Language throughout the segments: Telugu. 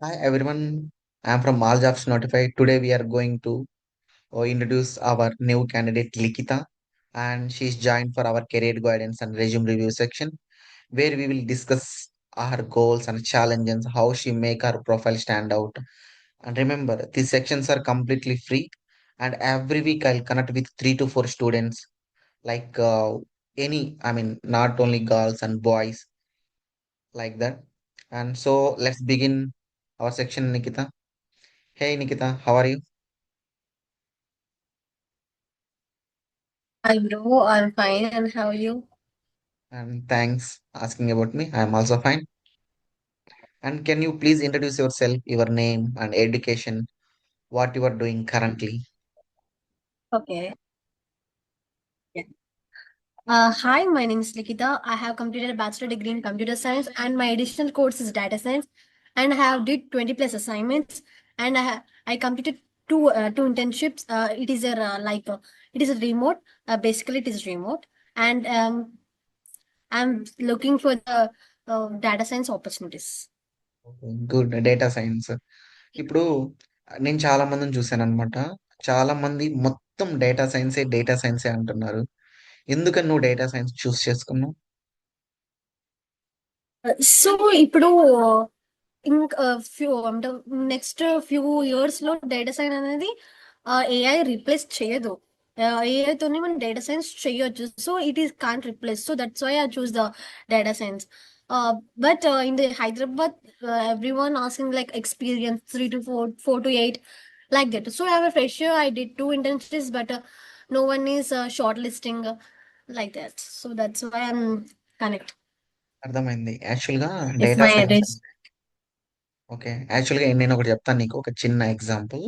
Hi everyone, I'm from All Jobs Notified. Today we are going to introduce our new candidate Likita, and she's joined for our career guidance and resume review section, where we will discuss her goals and challenges, how she make her profile stand out. And remember, these sections are completely free, and every week I'll connect with 3 to 4 students, like not only girls and boys like that. And so let's begin our section, Nikita. Hey Nikita, how are you? Hi, bro. I'm fine. And how are you? And thanks asking about me. I am also fine. And can you please introduce yourself, your name and education, what you are doing currently? Okay. Yeah. Hi, my name is Likita. I have completed a bachelor degree in computer science, and my additional course is data science. And I have did 20 plus assignments, and I completed two internships. It is a remote. Basically, it is remote, and I'm looking for the data science opportunities. Good data science. ఇప్పుడు నేను చాలా మందిని చూశాను అనమాట. చాలా మంది మొత్తం డేటా సైన్సే అంటున్నారు. ఎందుకని నువ్వు డేటా సైన్స్ చూస్ చేసుకున్నావు? సో ఇప్పుడు ఇంకా ఫ్యూ అంటే నెక్స్ట్ ఫ్యూ ఇయర్స్ లో డేటా సైన్స్ అనేది ఏఐ రీప్లేస్ చేయదు. ఏఐ తోని మనం డేటా సైన్స్ చేయొచ్చు. So it is can't replace. So that's why I chose the data science. But in the Hyderabad everyone asking like experience 3 to 4 to 8 like that. So I have a fresher. I did two internships, but no one is shortlisting like that. So that's why I'm connect. అర్థమైంది. యాక్చువల్‌గా If data my science address. Okay. యాక్చువల్‌గా నేను ఒకటి చెప్తాను నీకు ఒక చిన్న ఎగ్జాంపుల్.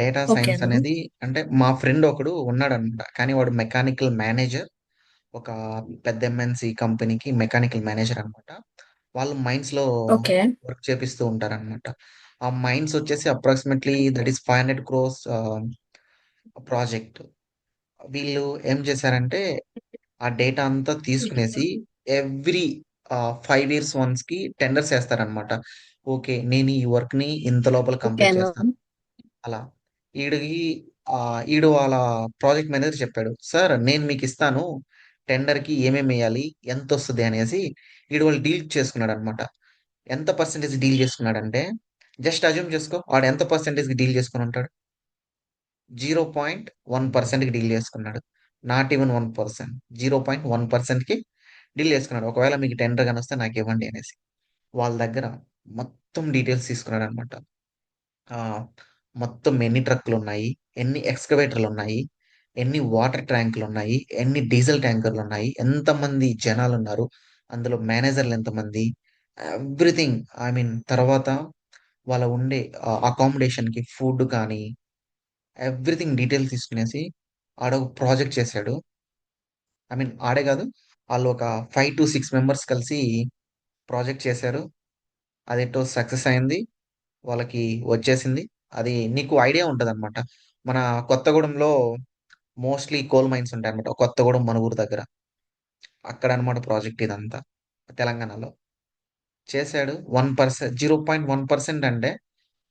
Data Okay. సైన్స్ అనేది అంటే మా ఫ్రెండ్ ఒకడు ఉన్నాడనమాట. కానీ వాడు మెకానికల్ మేనేజర్. ఒక పెద్ద ఎంఎన్‌సి కంపెనీకి మెకానికల్ మేనేజర్ అనమాట. వాళ్ళు మైన్స్‌లో Okay. వర్క్ చేపిస్తూ ఉంటారనమాట. ఆ మైన్స్ వచ్చేసి approximately that is 500 crores project. వీళ్ళు ఏం చేశారంటే ఆ డేటా అంతా తీసుకునేసి ఎవ్రీ 5 ఇయర్స్ వన్స్‌కి టెండర్స్ ఏస్తారనమాట. ఓకే. నేను ఈ వర్క్‌ని ఇంత లోపల Okay. Complete No. చేస్తాను. అలా. ఈడికి ఈడు వాళ్ళ ప్రాజెక్ట్ మేనేజర్ చెప్పాడు. "సార్ నేను మీకిస్తాను. టెండర్‌కి ఏమేమెయ్యాలి? ఎంతొస్తది?" అనేసి ఈడు వాళ్ళు డీల్ చేసుకున్నాడనమాట. ఎంత పర్సెంటేజ్ డీల్ చేసుకున్నాడంటే, జస్ట్ అజ్యూమ్ చేసుకో. వాడు ఎంత పర్సెంటేజ్‌కి డీల్ చేసుకొనుంటాడు? 0.1%కి డీల్ చేసుకున్నాడు. Not even 1%. 0.1%కి డీల్ చేసుకున్నాడు. ఒకవేళ మీకు టెండర్ గానొస్తే నాకివ్వండి అనేసి. వాళ్ళ దగ్గర మొత్తం డీటెయిల్స్ తీసుకున్నాడనమాట. ఆహ్, మొత్తం ఎన్ని ట్రక్కులున్నాయి, ఎన్ని ఎక్స్‌కవేటర్‌లున్నాయి, ఎన్ని వాటర్ ట్యాంకులున్నాయి, ఎన్ని డీజిల్ ట్యాంకర్‌లున్నాయి, ఎంతమంది జనాలున్నారు, అందులో మేనేజర్‌లెంతమంది, ఎవ్రీథింగ్ తర్వాత వాళ్ళ ఉండే అకామిడేషన్‌కి ఫుడ్ కానీ, ఎవ్రీథింగ్ డీటెయిల్స్ తీసుకునేసి ఆడొక ప్రాజెక్ట్ చేశాడు. ఆడే గాదు. ఆళ్ళొక 5-6 మెంబర్స్ కలిసి ప్రాజెక్ట్ చేశారు. అదెటో సక్సెస్ అయింది. వాళ్ళకి వచ్చేసింది. అది నీకు ఐడియా ఉంటదనమాట. మన కొత్తగూడెంలో మోస్ట్‌లీ కోల్ మైన్స్ ఉంటాయన్నమాట. కొత్తగూడెం మన ఊరు దగ్గర. అక్కడన్నమాట ప్రాజెక్ట్ ఇదంతా. తెలంగాణలో. చేశాడు. 0.1% అంటే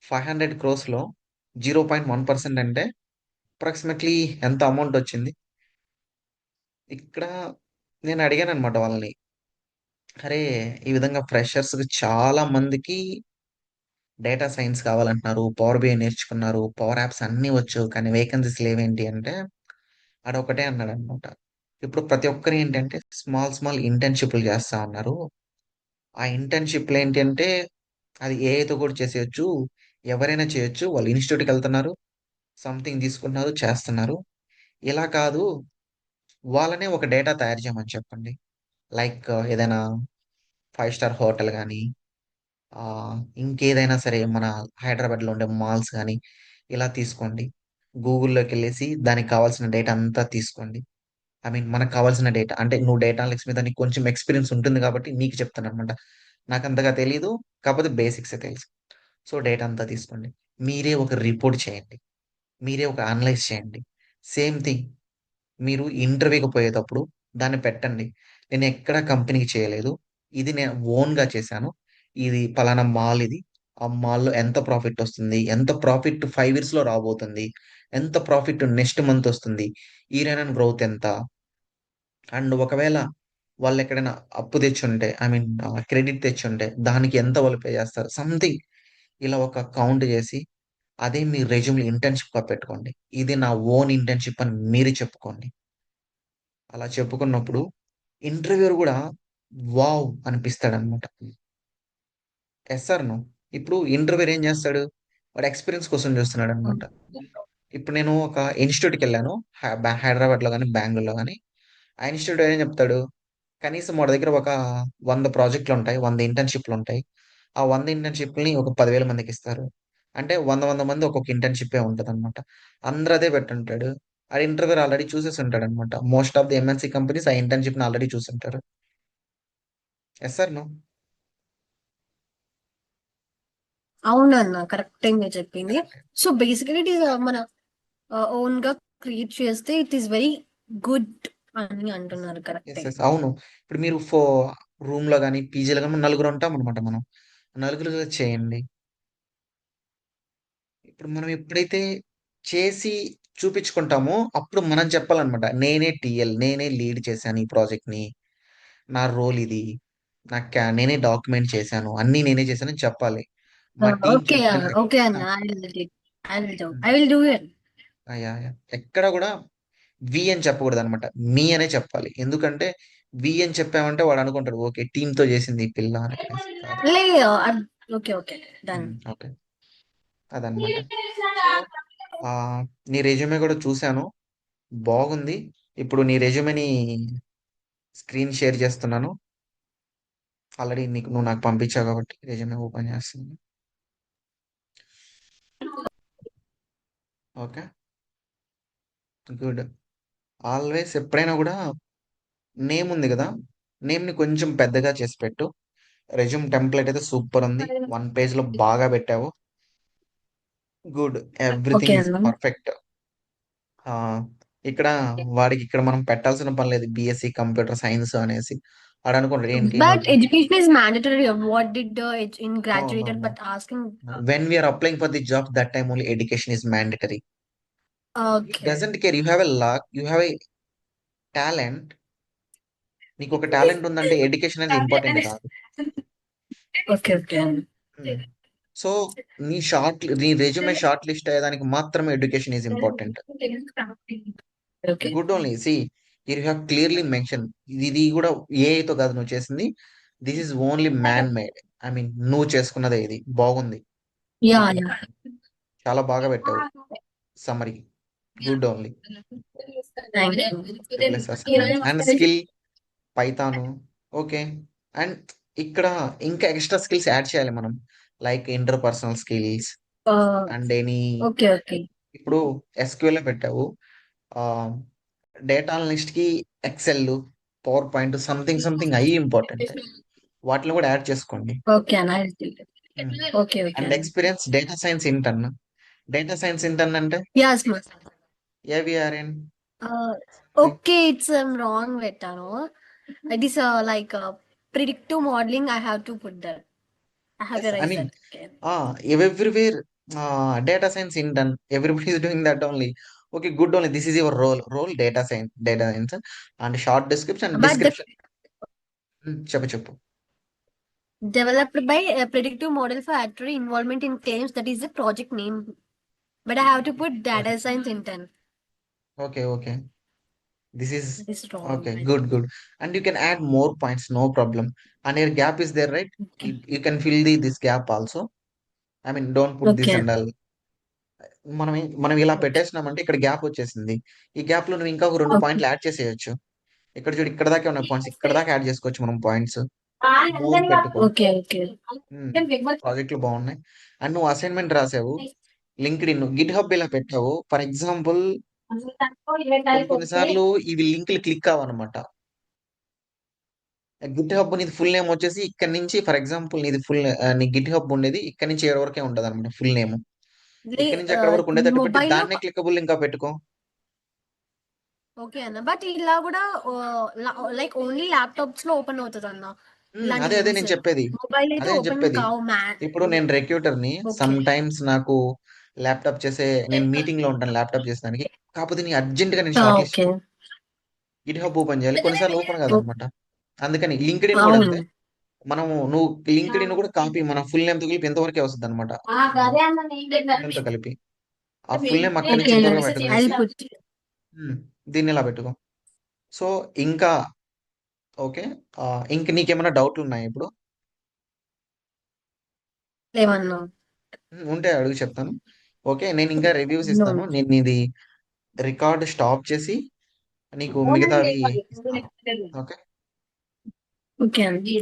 500 క్రోర్స్‌లో 0.1% అంటే అప్రాక్సిమేట్‌లీ ఎంత అమౌంట్ వచ్చింది? ఇక్కడ నేను అడిగానన్నమాట వాళ్ళని. అరే! ఈ విధంగా ఫ్రెషర్స్‌కి చాలా మందికి డేటా సైన్స్ కావాలంటున్నారు. పవర్ బిఐ నేర్చుకున్నారు. పవర్ యాప్స్ అన్నీ వచ్చు. కానీ వేకెన్సీస్ లేవేంటి అంటే, ఆడొకటే అన్నాడనమాట. ఇప్పుడు ప్రతి ఒక్కరు ఏంటంటే స్మాల్ ఇంటర్న్‌షిప్‌లు చేస్తా ఉన్నారు. ఆ ఇంటర్న్‌షిప్‌లు ఏంటి అంటే, అది ఏఐతో కూడా చేసేయొచ్చు. ఎవరైనా చేయొచ్చు. వాళ్ళు ఇన్‌స్టిట్యూట్‌కెళ్తున్నారు. సంథింగ్ తీసుకుంటున్నారు, చేస్తున్నారు. ఇలా కాదు. వాళ్ళనే ఒక డేటా తయారు చేయమని చెప్పండి. లైక్ ఏదైనా 5 స్టార్ హోటల్ గాని, ఇంకేదైనా సరే మన హైదరాబాద్‌లో ఉండే మాల్స్ గాని, ఇలా తీసుకోండి. గూగుల్‌లోకెళ్ళేసి దానికి కావాల్సిన డేటా అంతా తీసుకోండి. మనకు కావాల్సిన డేటా అంటే నువ్వు డేటా అనలిటిక్స్ మీద నీకు కొంచెం ఎక్స్‌పీరియన్స్ ఉంటుంది కాబట్టి నీకు చెప్తాననమాట. నాకంతగా తెలీదు. కాకపోతే బేసిక్సే తెలుసు. సో, డేటా అంతా తీసుకోండి. మీరే ఒక రిపోర్ట్ చేయండి. మీరే ఒక అనలైజ్ చేయండి. సేమ్ థింగ్ మీరు ఇంటర్వ్యూకి పోయేటప్పుడు దాన్ని పెట్టండి. నేనెక్కడ కంపెనీకి చేయలేదు. ఇది నేను ఓన్‌గా చేశాను. ఇది పలానా మాల్ ఇది. ఆ మాల్‌లో ఎంత ప్రాఫిట్ వస్తుంది? ఎంత ప్రాఫిట్ 5 ఇయర్స్‌లో రాబోతుంది? ఎంత ప్రాఫిట్ నెక్స్ట్ మంత్ వస్తుంది? ఇయర్ ఆన్ ఇయర్ గ్రోత్ ఎంత? అండ్ ఒకవేళ వాళ్ళెక్కడైనా అప్పు తెచ్చుంటే ఐ మీన్ క్రెడిట్ తెచ్చుంటే దానికి ఎంత వాళ్ళు పే చేస్తారు? సంథింగ్ ఇలా ఒక కౌంట్ చేసి అదే మీ రెజ్యూమ్‌లో ఇంటర్న్‌షిప్‌గా పెట్టుకోండి. ఇది నా ఓన్ ఇంటర్న్‌షిప్ అని మీరు చెప్పుకోండి. అలా చెప్పుకున్నప్పుడు ఇంటర్వ్యూయర్ గూడా వావ్! అనిపిస్తాడన్నమాట. Yes or no? ఇప్పుడు ఇంటర్వ్యూయర్ ఏం చేస్తాడు? వాడు ఎక్స్‌పీరియన్స్ కోసం చూస్తున్నాడన్నమాట. ఇప్పుడు నేను ఒక ఇన్‌స్టిట్యూట్‌కెళ్ళాను. హైదరాబాద్‌లో గాని, బెంగుళూరులో గాని. ఆ ఇన్‌స్టిట్యూట్ ఏం చెప్తాడు? కనీసం వాడి దగ్గర ఒక 100 ప్రాజెక్ట్‌లుంటాయి. 100 ఇంటర్న్‌షిప్‌లుంటాయి. ఆ 100 ఇంటర్న్‌షిప్‌లని ఒక 10,000 మందికిస్తారు. అంటే 100 మంది ఒక్కొక్క ఇంటర్న్‌షిప్పే ఉంటదనమాట. అందరూ అదే పెట్టుంటాడు. ఆ ఇంటర్వ్యూయర్ ఆల్రెడీ చూసేసి ఉంటాడనమాట. Most of the MNC companies ఆ ఇంటర్న్‌షిప్‌ని ఆల్రెడీ చూసుంటారు. Yes or no? అవునన్నా కరెక్టే మీరు చెప్పింది. కరెక్టే. సో బేసికలీ ఇట్ ఈస్ మన ఓన్ గా క్రియేట్ చేస్తే ఇట్ ఈస్ వెరీ గుడ్ అని యెస్. అంటున్నారు. యెస్. కరెక్టే. యెస్. అవును. ఇప్పుడు మీరు రూమ్‌లో గాని, పీజీలో గాని నలుగురు ఉంటామనమాట మనం. నలుగురిలో చేయండి. ఇప్పుడు మనం ఎప్పుడైతే చేసి చూపించుకుంటామో, అప్పుడు మనం చెప్పాలనమాట. నేనే టీఎల్. నేనే లీడ్ చేశాను ఈ ప్రాజెక్ట్‌ని. నా రోల్ ఇది. నేనే డాక్యుమెంట్ చేశాను. అన్నీ నేనే చేశానని చెప్పాలి. మా టీమ్ ఓకే. చెప్పిన ఓకే ప్రకారం అన్న. హ్మ్. I will do it. Yeah! ఎక్కడ గూడా వి అని చెప్పకూడదనమాట. మీ అనే చెప్పాలి. ఎందుకంటే వి అని చెప్పామంటే వాడనుకుంటాడు. ఓకే. టీమ్‌తో చేసింది ఈ పిల్ల అనేసి. కాదు. లే ఓకే. ఓకే. డన్. ఓకే. అదనమాట. సో, నీ రెజ్యూమే గూడా చూసాను. బాగుంది. ఇప్పుడు నీ రెజ్యూమేని స్క్రీన్ షేర్ చేస్తున్నాను. ఆల్రెడీ నువ్వు నాకు పంపించావు కాబట్టి రెజ్యూమే ఓపెన్ చేస్తున్నాను. ఓకే. గుడ్. ఆల్వేస్ ఎప్పుడైనా గూడా నేమ్ ఉంది గదా! నేమ్‌ని కొంచెం పెద్దగా చేసి పెట్టు. రెజ్యూమ్ టెంప్లేట్ అయితే సూపర్ ఉంది. 1 పేజ్‌లో బాగా పెట్టావు. గుడ్. ఓకే ఎవ్రీథింగ్ ఈస్ అన్న. పర్ఫెక్ట్. ఆహ్, ఇక్కడ ఇక్కడ మనం పెట్టాల్సిన పని లేదు. బీఎస్సీ కంప్యూటర్ సైన్స్ అనేసి. వాడనుకుంటాడు ఏంటి But నువ్వు education is mandatory. What did in no, no, graduated? No. But asking. When we are applying for the job, that time only education is mandatory. It Okay. doesn't care. You have a luck, you have a talent. నీకు ఒక టాలెంట్ ఉందంటే ఎడ్యుకేషన్ అనేది ఇంపార్టెంట్ కాదు. Okay. Okay. హ్మ్. సో, నీ రెజ్యూమే షార్ట్ లిస్ట్ అయ్యేదానికి మాత్రమే education is important. Okay. Good only. You have clearly mention ఇది కూడా ఏఐతో కాదు నువ్వు చేసింది. This is only man made. I mean నువ్వు చేసుకున్నదే ఇది. బాగుంది. Yeah. ఓకే. Yeah. చాలా బాగా పెట్టావు summary. Good only. Thank triple S assignments and you. Skill Python. Okay. And ఇక్కడ ఇంకా ఎక్స్‌ట్రా స్కిల్స్ యాడ్ చేయాలి మనం. Like interpersonal skills Uh, and okay. Okay. ఇప్పుడు ఎస్‌క్యూఎల్‌లో పెట్టావు. ఆహ్, డేటా అనలిస్ట్‌కి ఎక్సెల్, పవర్ పాయింట్ సంథింగ్ అయ్యి ఇంపార్టెంటే. వాటిలో కూడా యాడ్ చేసుకోండి. Okay. And I'll do it. హ్మ్. Okay. Okay. And experience data science intern. Data science intern అంటే Yes, ma'am. ఏవిఆర్ఎన్ Uh, something. okay. It's wrong, Vetano. It is like predictive modeling. I have to put that. I have yes. to I raise mean that. Okay. Everywhere data science intern. Everybody is doing that only. Okay. Good only. This is your role data science and short But the description చెప్పు. developed by a predictive model for actuary involvement in claims. That is the project name. But I have to put data science intern. Okay. This is That is wrong, okay. I good. think. Good. And you can add more points. No problem. And your gap is there right? Okay. You can fill this gap also. I mean don't put this Okay. And all. మనం ఇలా Okay. పెట్టేసినామంటే ఇక్కడ గ్యాప్ వచ్చేసింది. ఈ గ్యాప్‌లో నువ్వు ఇంకా ఒక 2 Okay. పాయింట్లు యాడ్ చేసేయొచ్చు. ఇక్కడ చూడు ఇక్కడ దాకే ఉన్నాయి పాయింట్స్. ఇక్కడ దాకా యాడ్ చేసుకోవచ్చు మనం పాయింట్స్. మోర్ పెట్టుకో. Okay. Okay. హ్మ్. ప్రాజెక్ట్‌లు బావున్నాయి. అండ్ నువ్వు అసైన్‌మెంట్ రాసావు. లింక్డ్ఇన్, గిట్‌హబ్ ఇలా పెట్టావు. ఫర్ ఎగ్జాంపుల్ కొన్ని సార్లు ఇవి లింక్‌లు క్లిక్ అవ్వనమాట. గిట్‌హబ్ నీది ఫుల్ నేమ్ వచ్చేసి ఇక్కడి నుంచి ఫర్ ఎగ్జాంపుల్ నీ గిట్‌హబ్ ఉండేది ఇక్కడి నుంచి ఏడు వరకే ఉంటదనమాట ఫుల్ నేమ్. ఇక్కడి నుంచి అక్కడి వరకు ఉండేటట్టు పెట్టి Mobile. దాన్నే క్లికబుల్ లింక్‌గా పెట్టుకో. Okay, Anna. But illa kuda like only laptops lo open అవుతది అన్న. ఇలా అదే అదే నేమ్స్ నేను చెప్పేది. మొబైల్ అయితే అదే నేను ఓపెన్ చెప్పేది. కావు మ్యాన్. ఇప్పుడు నేను రెక్రూటర్ని. ఓకే. సమ్ టైమ్స్ నాకు ల్యాప్టాప్ చేసే నేను మీటింగ్ లో ఉంటాను ల్యాప్టాప్ చేసేదానికి. కాకపోతే నీ అర్జెంట్ గా నేను short list okay. Git hub open చేయాలి, కొన్నిసార్లు ఓపెన్ కాదనమాట. అందుకని లింక్డ్ ఇన్ కూడా అవును. అంతే. నువ్వు లింక్డ్ ఇన్ కూడా కాపీ మన ఫుల్ నేమ్ తో కలిపి ఎంతవరకే వస్తుంది అనమాట. ఫుల్ నేమ్ తో కలిపి ఆ ఫుల్ నేమ్ అక్కడి ఓకే నుంచి అండి. ఇంతవరకు ఐ పెట్టేసి పుట్. దీన్ని ఇలా పెట్టుకో. సో ఇంకా ఓకే. ఇంక నీకేమైనా డౌట్లు ఉన్నాయా ఇప్పుడు? ఏమన్నా? ఉంటే అడుగు, చెప్తాను. ఓకే, నేను ఇంకా రివ్యూస్ నో. ఇస్తాను. నేను నీది రికార్డ్ స్టాప్ చేసి నీకు మిగతావి ఇస్తాను. ఓకే. ఓకే అండి.